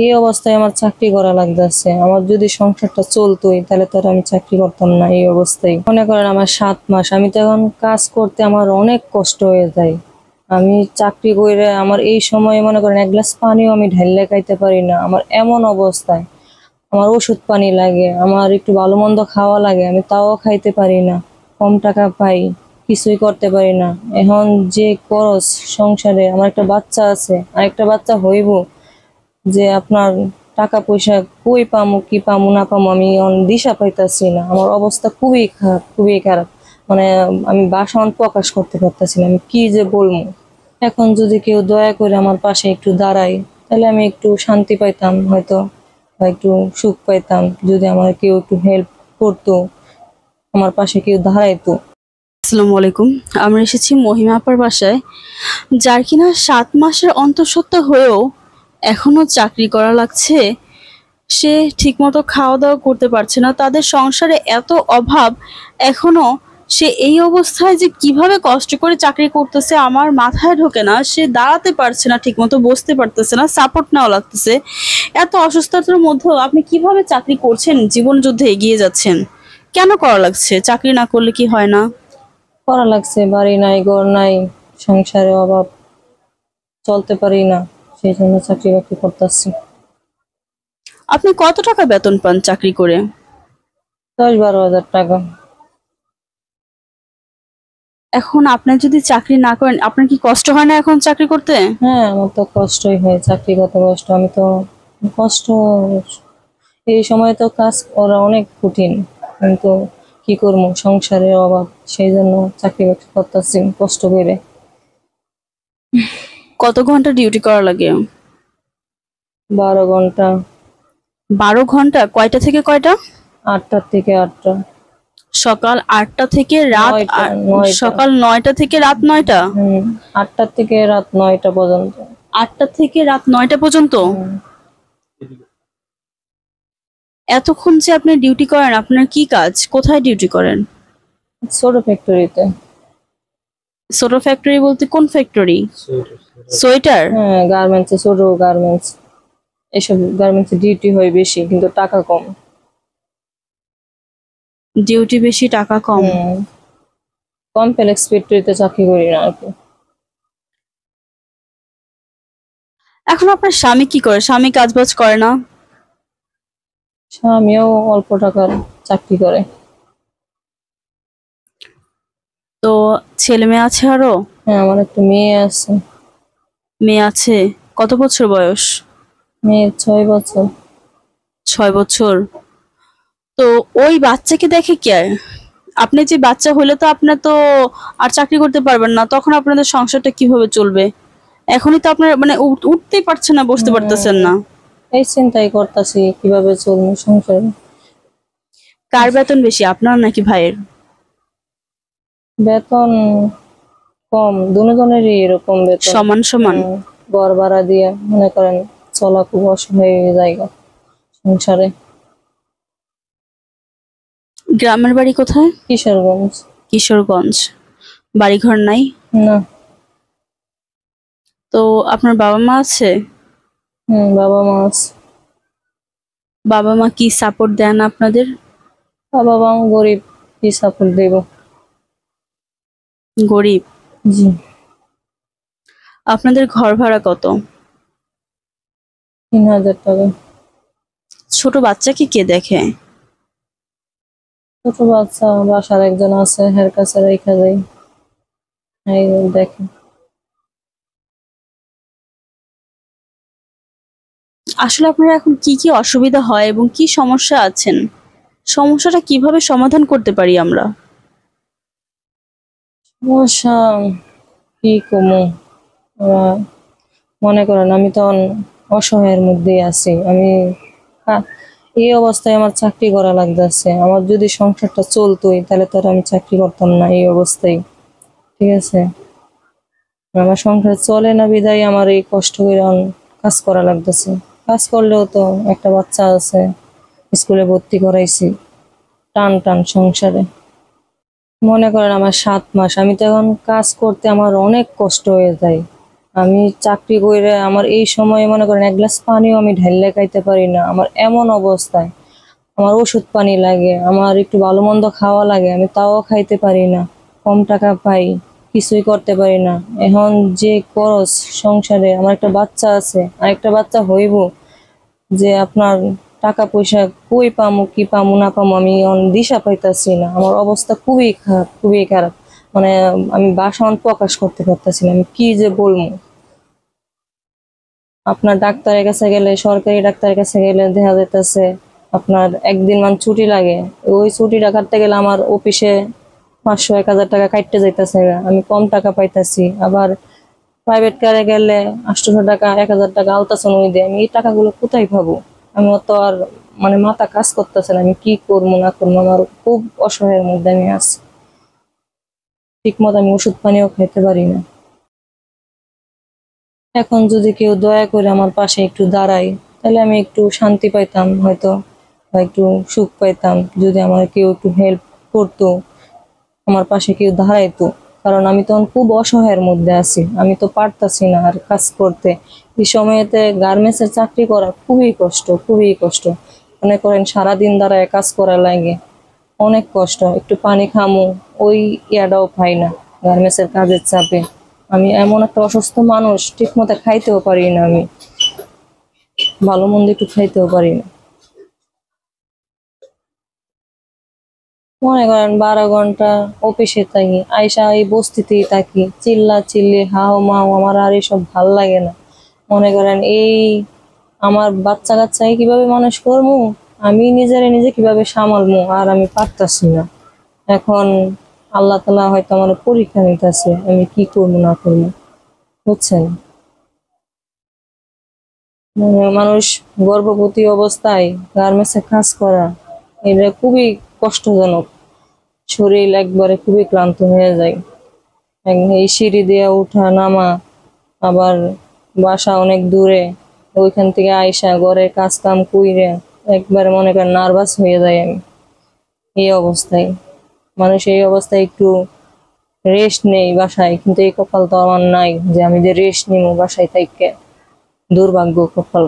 এই অবস্থায় আমার চাকরি করা লাগতেছে। আমার যদি সংসারটা চলতোই তাহলে তো আর আমি চাকরি করতাম না। এই অবস্থায় মনে করেন আমার 7 মাস, আমি তো এখন কাজ করতে আমার অনেক কষ্ট হয়ে যায়। আমি চাকরি করে আমার এই সময়ে মনে করেন এক গ্লাস পানিও আমি ঢাইলে খাইতে পারি না, আমার এমন অবস্থায়। আমার ওষুধ পানি লাগে, আমার একটু ভালো মন্দ খাওয়া লাগে, আমি তাও খাইতে পারি না। কম টাকা পাই, কিছুই করতে পারি না। এখন যে খরচ সংসারে, আমার একটা বাচ্চা আছে, আরেকটা বাচ্চা হইব, যে আপনার টাকা পয়সা কই পামু, কি পামু না পামু, আমি দিশা পাইতাছি না। আমার অবস্থা খুবই খারাপ, খুবই খারাপ। মানে আমি বাসা প্রকাশ করতে পারতাছি না, আমি কি যে বলবো। এখন যদি কেউ দয়া করে আমার পাশে একটু দাঁড়ায়, তাহলে আমি একটু শান্তি পাইতাম হয়তো, বা একটু সুখ পাইতাম যদি আমার কেউ একটু হেল্প করতো, আমার পাশে কেউ দাঁড়াইতো। আসসালামু আলাইকুম। আমরা এসেছি মহিমা আপার বাসায়, যার কিনা 7 মাসের অন্তঃসত্ত্বা হয়েও এখনো চাকরি করা লাগছে। সে ঠিকমতো খাওয়া দাওয়া করতে পারছে না, তাদের সংসারে এত অভাব। এখনো সে এই অবস্থায় যে কিভাবে কষ্ট করে চাকরি করতেছে আমার মাথায় ঢোকে না। সে দাঁড়াতে পারছে না, ঠিকমতো বসতে পারতেছে না, সাপোর্ট নেওয়া লাগতেছে। এত অসুস্থতার মধ্যেও আপনি কিভাবে চাকরি করছেন, জীবন যুদ্ধে এগিয়ে যাচ্ছেন? কেন করা লাগছে? চাকরি না করলে কি হয় না? করা লাগছে, বাড়ি নাই, ঘর নাই, সংসারে অভাব, চলতে পারি না, সেই জন্য চাকরি বাকরি করতেছি। আপনি কত টাকা বেতন পান চাকরি করে? 10-12 হাজার টাকা। এখন আপনি যদি চাকরি না করেন, আপনার কি কষ্ট হয় না এখন চাকরি করতে? হ্যাঁ, আমার তো কষ্টই হয়, চাকরিগত কষ্ট। আমি তো কষ্ট, এই সময় তো কাজ করা অনেক কঠিন, কিন্তু কি করবো, সংসারের অভাব, সেই জন্য চাকরি বাকরি করতেছি কষ্ট করে। কত ঘন্টা ডিউটি করা লাগে? 12 ঘন্টা। 12 ঘন্টা? কয়টা থেকে কয়টা? 8টার থেকে 8টা। সকাল 8টা থেকে রাত 9টা। সকাল 9টা থেকে রাত 9টা? 8টার থেকে রাত 9টা পর্যন্ত। 8টা থেকে রাত 9টা পর্যন্ত? হুম। এতক্ষণ যে আপনি ডিউটি করেন, আপনার কি কাজ? কোথায় ডিউটি করেন? ছোট ফ্যাক্টরিতে। ছোট ফ্যাক্টরি বলতে কোন ফ্যাক্টরি? সোয়েটার? হ্যাঁ, গার্মেন্টসে, ছোট গার্মেন্টস। এসব গার্মেন্টসে ডিউটি হয় বেশি, কিন্তু টাকা কম। ডিউটি বেশি, টাকা কম? কমপ্লেক্স ফ্যাক্টরিতে চাকরি করি না আর কি। এখন আপনার স্বামী কি করে? স্বামী কাজবাজ করে না? স্বামীও অল্প টাকার চাকরি করে। তো ছেলে মেয়ে আছে আরো? হ্যাঁ, আমার একটা মেয়ে আছে। মেয়ে আছে? কত বছর বয়স? মেয়ের 6 বছর। 6 বছর? তো ওই বাচ্চাকে দেখে কে? আপনি যে বাচ্চা হলে তো আপনার তো আর চাকরি করতে পারবেন না, তখন আপনাদের সংসারটা কিভাবে চলবে? এখনই তো আপনার মানে উঠতেই পারছেন না, বসতে পারতেছেন না। এই চিন্তাই করতেছি কিভাবে চলবো সংসার। কার বেতন বেশি, আপনার নাকি ভাইয়ের? বেতন কম, দুজনেরই এরকম বেতন। সমান সমান? ঘর ভাড়া দিয়ে মনে করেন চলা খুব অসহায় জায়গা সংসারে। গ্রামের বাড়ি কোথায়? কিশোরগঞ্জ। কিশোরগঞ্জ। বাড়িঘর নাই? না। তো আপনার বাবা মা আছে? বাবা মা আছে। বাবা মা কি সাপোর্ট দেন আপনাদের? বাবা মা গরিব, কি সাপোর্ট দেব। গরিব? জি। আপনাদের ঘর ভাড়া কত? 3000 টাকা। ছোট বাচ্চাকে কে দেখে? ছোট বাচ্চা বাসার একজন আছে, হের কাছে রেখা যাই, এই দেখে। আসলে আপনারা এখন কি কি অসুবিধা হয় এবং কি সমস্যা আছেন, সমস্যাটা কিভাবে সমাধান করতে পারি আমরা? সমস্যা কি কমু, মনে করেন আমি তো অসহায়ের মধ্যেই আছি। আমি এই অবস্থায় আমার চাকরি করা লাগতেছে। আমার যদি সংসারটা চলতোই তাহলে তো আর আমি চাকরি করতাম না। এই অবস্থায়, ঠিক আছে, আমার সংসার চলে না বিধায় আমার এই কষ্ট করে কাজ করা লাগতেছে। কাজ করলেও তো একটা বাচ্চা আছে, স্কুলে ভর্তি করাইছি, টান টান সংসারে। মনে করেন আমার 7 মাস, আমি তো এখন কাজ করতে আমার অনেক কষ্ট হয়ে যায়। আমি চাকরি করে আমার এই সময়ে মনে করেন এক গ্লাস পানিও আমি ঢাইলে খাইতে পারি না, আমার এমন অবস্থায়। আমার ওষুধ পানি লাগে, আমার একটু ভালো মন্দ খাওয়া লাগে, আমি তাও খাইতে পারি না। কম টাকা পাই, কিছুই করতে পারি না। এখন যে খরচ সংসারে, আমার একটা বাচ্চা আছে, আর একটা বাচ্চা হইব, যে আপনার টাকা পয়সা কই পামু, কি পামু না পামু, আমি দিশা পাইতাছি না। আমার অবস্থা খুবই খারাপ, খুবই খারাপ। মানে আমি বাসা প্রকাশ করতে পারতাছি না, আমি কি যে বলবো। আপনার ডাক্তারের কাছে গেলে, সরকারি ডাক্তারের কাছে গেলে দেখা যাইতেছে আপনার একদিন ছুটি লাগে। ওই ছুটিটা কাটতে গেলে আমার অফিসে 500-1000 টাকা কাটতে যাইতেছে, আমি কম টাকা পাইতাছি। আবার প্রাইভেট কারে গেলে 800 টাকা 1000 টাকা আলতাছন ওই দেয়, আমি এই টাকাগুলো কোথায় পাবো? আমি তো আর মাথা কাজ করতেছে না, আমি কি করবো না করবো। আমার খুব অসহায়ের মধ্যে আমি আছি, ঠিক মতো আমি ওষুধ পানিও খাইতে পারি না। এখন যদি কেউ দয়া করে আমার পাশে একটু দাঁড়ায়, তাহলে আমি একটু শান্তি পাইতাম হয়তো, বা একটু সুখ পাইতাম, যদি আমার কেউ একটু হেল্প করতো, আমার পাশে কেউ দাঁড়াইতো। কারণ আমি তখন খুব অসহায়ের মধ্যে আছি, আমি তো পারতাছি না আর কাজ করতে। এই সময়তে গার্মেন্টসের চাকরি করা খুবই কষ্ট, খুবই কষ্ট। মনে করেন সারাদিন দাঁড়ায় কাজ করা লাগে, অনেক কষ্ট। একটু পানি খামু, ওই ইয়াটাও পাই না গার্মেন্টসের কাজের চাপে। আমি এমন একটা অসুস্থ মানুষ, ঠিক মতো খাইতেও পারি না, আমি ভালো মন্দ একটু খাইতেও পারি না। মনে করেন 12 ঘন্টা অফিসে থাকি, আইসা এই বস্তিতেই থাকি, চিল্লা চিল্লি হাও মাও, আমার আর এসব ভাল লাগে না। মনে করেন এই আমার বাচ্চা কাচ্চাকে কিভাবে মানুষ করবো, আমি নিজেরে নিজে কিভাবে সামালবো, আর আমি পারতাছি না। এখন আল্লাহ তাআলা হয়তো আমার পরীক্ষা নিতেছে, আমি কি করবো না করবো, বুঝছেন। মানুষ গর্ভবতী অবস্থায় গার্মেন্টসে কাজ করা, এটা খুবই কষ্টজনক। শরীর একবারে খুবই ক্লান্ত হয়ে যায়। এই সিঁড়ি দিয়ে ওঠা নামা, আবার বাসা অনেক দূরে, ওইখান থেকে আইসা ঘরের কাজ কাম কইরে একবারে মনে করেন নার্ভাস হয়ে যায় আমি এই অবস্থায়। মানুষ এই অবস্থায় একটু রেস্ট নেই বাসায়, কিন্তু এই কপাল তো আমার নাই যে আমি যে রেস্ট নিবো বাসায় থেকে। দুর্ভাগ্য কপাল।